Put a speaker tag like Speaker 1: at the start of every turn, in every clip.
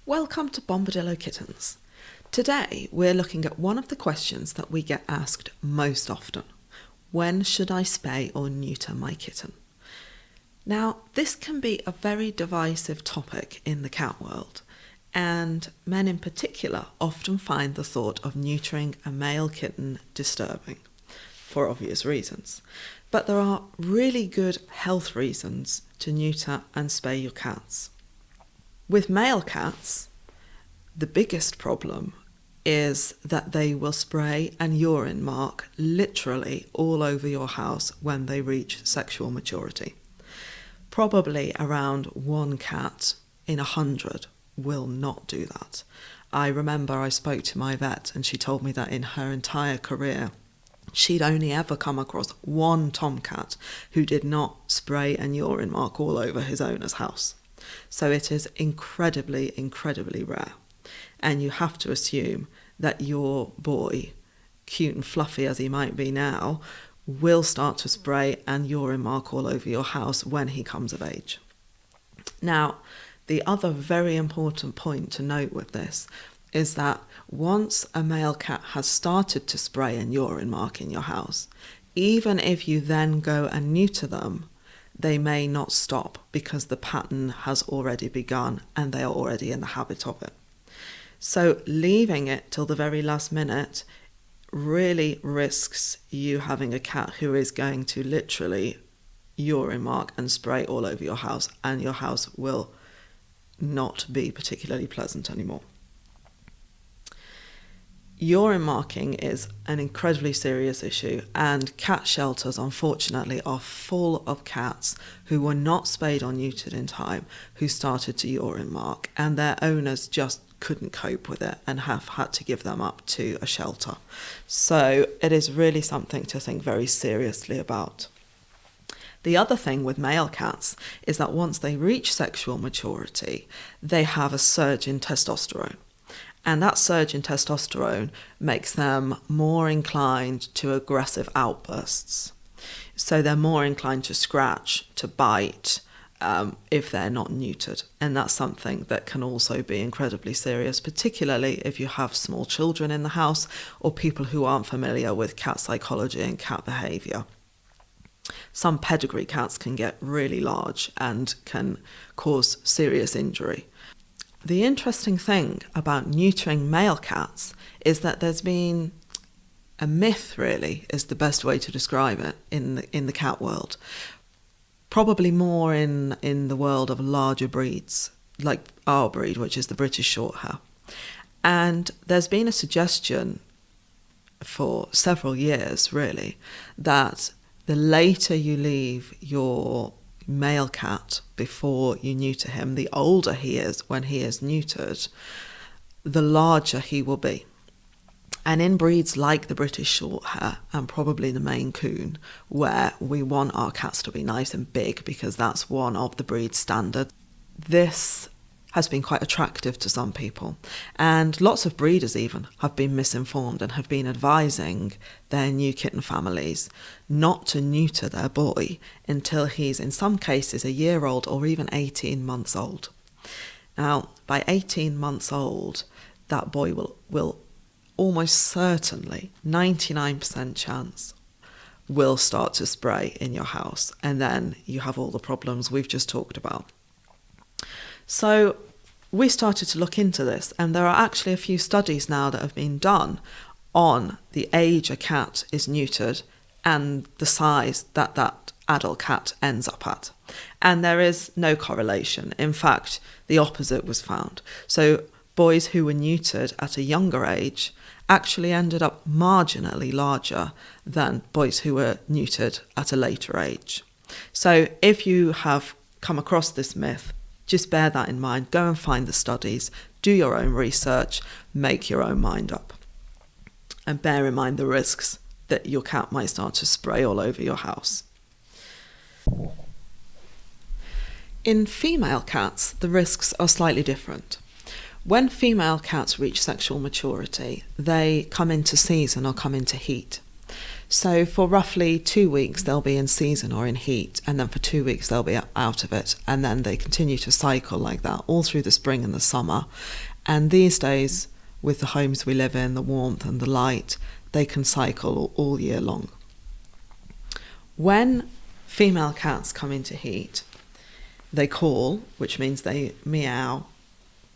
Speaker 1: Welcome to Bombadillo Kittens. Today we're looking at one of the questions that we get asked most often. When should I spay or neuter my kitten? Now, this can be a very divisive topic in the cat world, and men in particular often find the thought of neutering a male kitten disturbing, for obvious reasons. But there are really good health reasons to neuter and spay your cats. With male cats, the biggest problem is that they will spray and urine mark literally all over your house when they reach sexual maturity. Probably around one cat in 100 will not do that. I remember I spoke to my vet and she told me that in her entire career, she'd only ever come across one tomcat who did not spray and urine mark all over his owner's house. So it is incredibly, incredibly rare. And you have to assume that your boy, cute and fluffy as he might be now, will start to spray and urine mark all over your house when he comes of age. Now, the other very important point to note with this is that once a male cat has started to spray and urine mark in your house, even if you then go and neuter them, they may not stop because the pattern has already begun and they are already in the habit of it. So leaving it till the very last minute really risks you having a cat who is going to literally urine mark and spray all over your house, and your house will not be particularly pleasant anymore. Urine marking is an incredibly serious issue, and cat shelters unfortunately are full of cats who were not spayed or neutered in time, who started to urine mark, and their owners just couldn't cope with it and have had to give them up to a shelter. So it is really something to think very seriously about. The other thing with male cats is that once they reach sexual maturity, they have a surge in testosterone. And that surge in testosterone makes them more inclined to aggressive outbursts. So they're more inclined to scratch, to bite, if they're not neutered. And that's something that can also be incredibly serious, particularly if you have small children in the house or people who aren't familiar with cat psychology and cat behaviour. Some pedigree cats can get really large and can cause serious injury. The interesting thing about neutering male cats is that there's been a myth, really, is the best way to describe it in the cat world. Probably more in the world of larger breeds, like our breed, which is the British Shorthair. And there's been a suggestion for several years, really, that the later you leave your male cat before you neuter him, the older he is when he is neutered, the larger he will be. And in breeds like the British Shorthair and probably the Maine Coon, where we want our cats to be nice and big because that's one of the breed standards, this has been quite attractive to some people. And lots of breeders even have been misinformed and have been advising their new kitten families not to neuter their boy until he's in some cases a year old or even 18 months old. Now, by 18 months old, that boy will almost certainly, 99% chance, will start to spray in your house. And then you have all the problems we've just talked about. So we started to look into this, and there are actually a few studies now that have been done on the age a cat is neutered and the size that that adult cat ends up at. And there is no correlation. In fact, the opposite was found. So boys who were neutered at a younger age actually ended up marginally larger than boys who were neutered at a later age. So if you have come across this myth, just bear that in mind. Go and find the studies, do your own research, make your own mind up. And bear in mind the risks that your cat might start to spray all over your house. In female cats, the risks are slightly different. When female cats reach sexual maturity, they come into season or come into heat. So for roughly 2 weeks, they'll be in season or in heat, and then for 2 weeks, they'll be out of it. And then they continue to cycle like that all through the spring and the summer. And these days, with the homes we live in, the warmth and the light, they can cycle all year long. When female cats come into heat, they call, which means they meow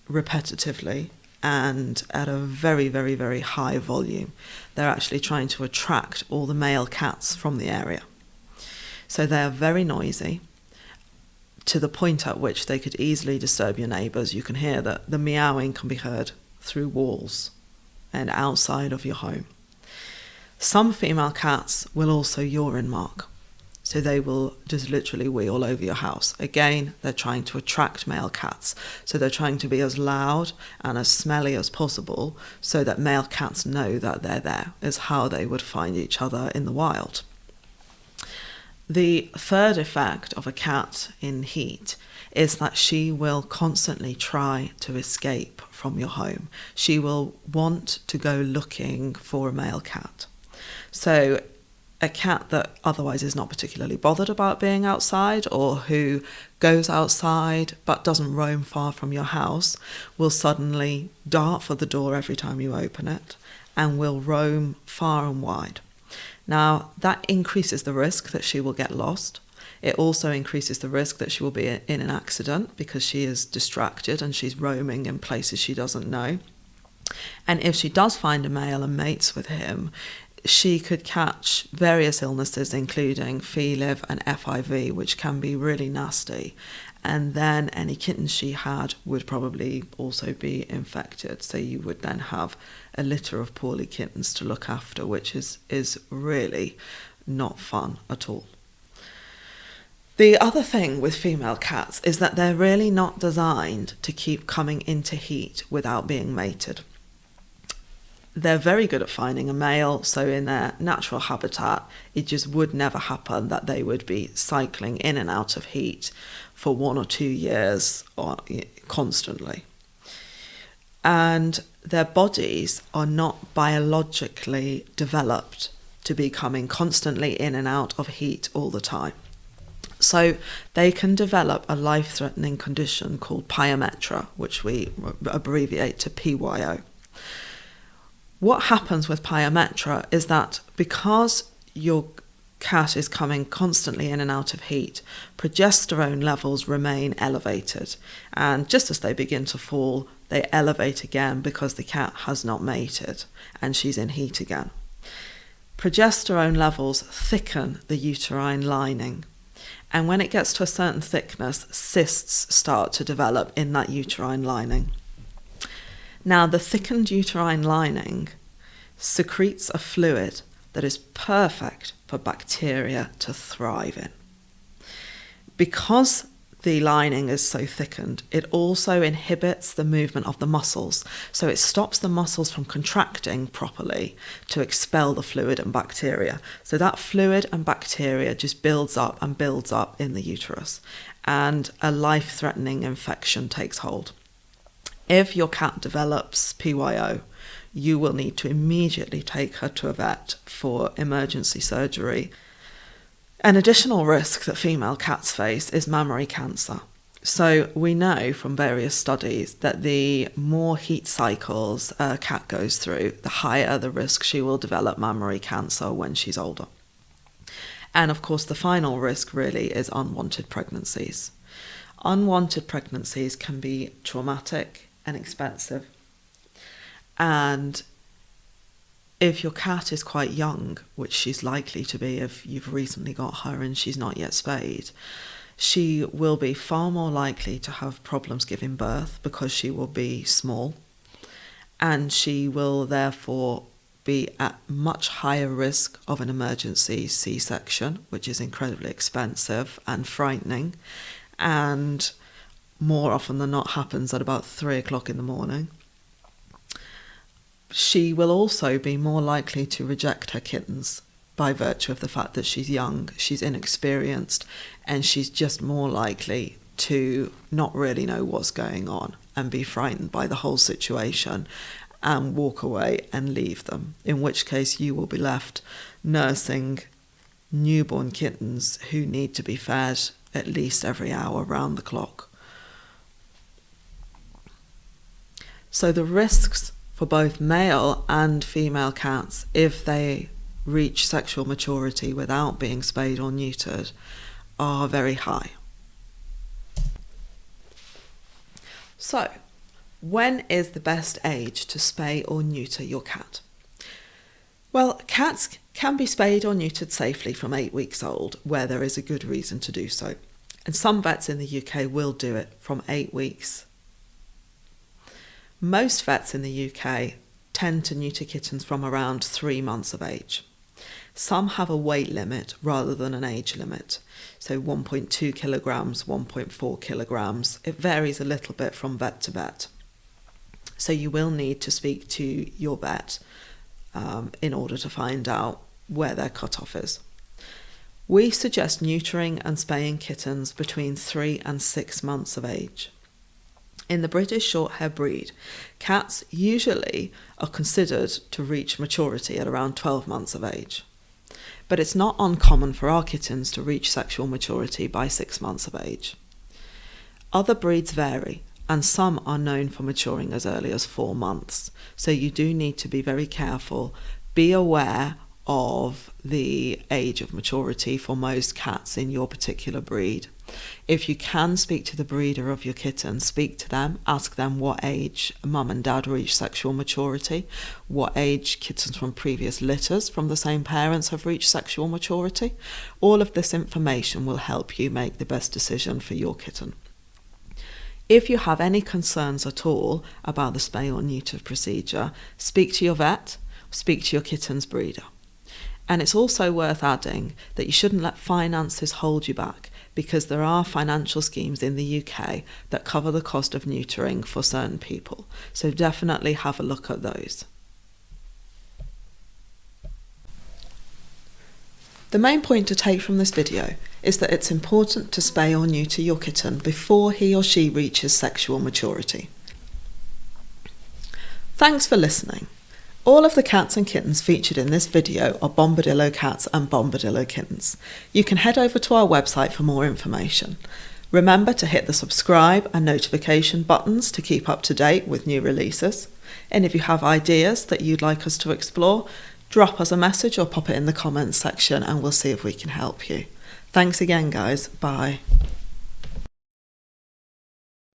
Speaker 1: repetitively and at a very, very, very high volume. They're actually trying to attract all the male cats from the area. So they are very noisy, to the point at which they could easily disturb your neighbours. You can hear that the meowing can be heard through walls and outside of your home. Some female cats will also urine mark. So they will just literally wee all over your house. Again, they're trying to attract male cats. So they're trying to be as loud and as smelly as possible so that male cats know that they're there, is how they would find each other in the wild. The third effect of a cat in heat is that she will constantly try to escape from your home. She will want to go looking for a male cat. So a cat that otherwise is not particularly bothered about being outside, or who goes outside but doesn't roam far from your house, will suddenly dart for the door every time you open it and will roam far and wide. Now, that increases the risk that she will get lost. It also increases the risk that she will be in an accident because she is distracted and she's roaming in places she doesn't know. And if she does find a male and mates with him, she could catch various illnesses, including FeLiv and FIV, which can be really nasty. And then any kittens she had would probably also be infected. So you would then have a litter of poorly kittens to look after, which is really not fun at all. The other thing with female cats is that they're really not designed to keep coming into heat without being mated. They're very good at finding a male, so in their natural habitat, it just would never happen that they would be cycling in and out of heat for 1 or 2 years or constantly. And their bodies are not biologically developed to be coming constantly in and out of heat all the time. So they can develop a life-threatening condition called Pyometra, which we abbreviate to PYO. What happens with Pyometra is that because your cat is coming constantly in and out of heat, progesterone levels remain elevated. And just as they begin to fall, they elevate again because the cat has not mated and she's in heat again. Progesterone levels thicken the uterine lining. And when it gets to a certain thickness, cysts start to develop in that uterine lining. Now, the thickened uterine lining secretes a fluid that is perfect for bacteria to thrive in. Because the lining is so thickened, it also inhibits the movement of the muscles. So it stops the muscles from contracting properly to expel the fluid and bacteria. So that fluid and bacteria just builds up and builds up in the uterus, and a life-threatening infection takes hold. If your cat develops PYO, you will need to immediately take her to a vet for emergency surgery. An additional risk that female cats face is mammary cancer. So we know from various studies that the more heat cycles a cat goes through, the higher the risk she will develop mammary cancer when she's older. And of course, the final risk really is unwanted pregnancies. Unwanted pregnancies can be traumatic and expensive. And if your cat is quite young, which she's likely to be if you've recently got her and she's not yet spayed, she will be far more likely to have problems giving birth because she will be small, and she will therefore be at much higher risk of an emergency C-section, which is incredibly expensive and frightening, and more often than not happens at about 3 o'clock in the morning. She will also be more likely to reject her kittens by virtue of the fact that she's young, she's inexperienced, and she's just more likely to not really know what's going on and be frightened by the whole situation and walk away and leave them, in which case you will be left nursing newborn kittens who need to be fed at least every hour round the clock. So the risks for both male and female cats, if they reach sexual maturity without being spayed or neutered, are very high. So, when is the best age to spay or neuter your cat? Well, cats can be spayed or neutered safely from 8 weeks old, where there is a good reason to do so. And some vets in the UK will do it from 8 weeks. Most vets in the UK tend to neuter kittens from around 3 months of age. Some have a weight limit rather than an age limit. So 1.2 kilograms, 1.4 kilograms. It varies a little bit from vet to vet. So you will need to speak to your vet in order to find out where their cutoff is. We suggest neutering and spaying kittens between 3 and 6 months of age. In the British Shorthair breed, cats usually are considered to reach maturity at around 12 months of age. But it's not uncommon for our kittens to reach sexual maturity by 6 months of age. Other breeds vary, and some are known for maturing as early as 4 months. So you do need to be very careful. Be aware of the age of maturity for most cats in your particular breed. If you can speak to the breeder of your kitten, speak to them, ask them what age mum and dad reach sexual maturity, what age kittens from previous litters from the same parents have reached sexual maturity. All of this information will help you make the best decision for your kitten. If you have any concerns at all about the spay or neuter procedure, speak to your vet, speak to your kitten's breeder. And it's also worth adding that you shouldn't let finances hold you back, because there are financial schemes in the UK that cover the cost of neutering for certain people. So definitely have a look at those. The main point to take from this video is that it's important to spay or neuter your kitten before he or she reaches sexual maturity. Thanks for listening. All of the cats and kittens featured in this video are Bombadillo cats and Bombadillo kittens. You can head over to our website for more information. Remember to hit the subscribe and notification buttons to keep up to date with new releases. And if you have ideas that you'd like us to explore, drop us a message or pop it in the comments section and we'll see if we can help you. Thanks again, guys. Bye.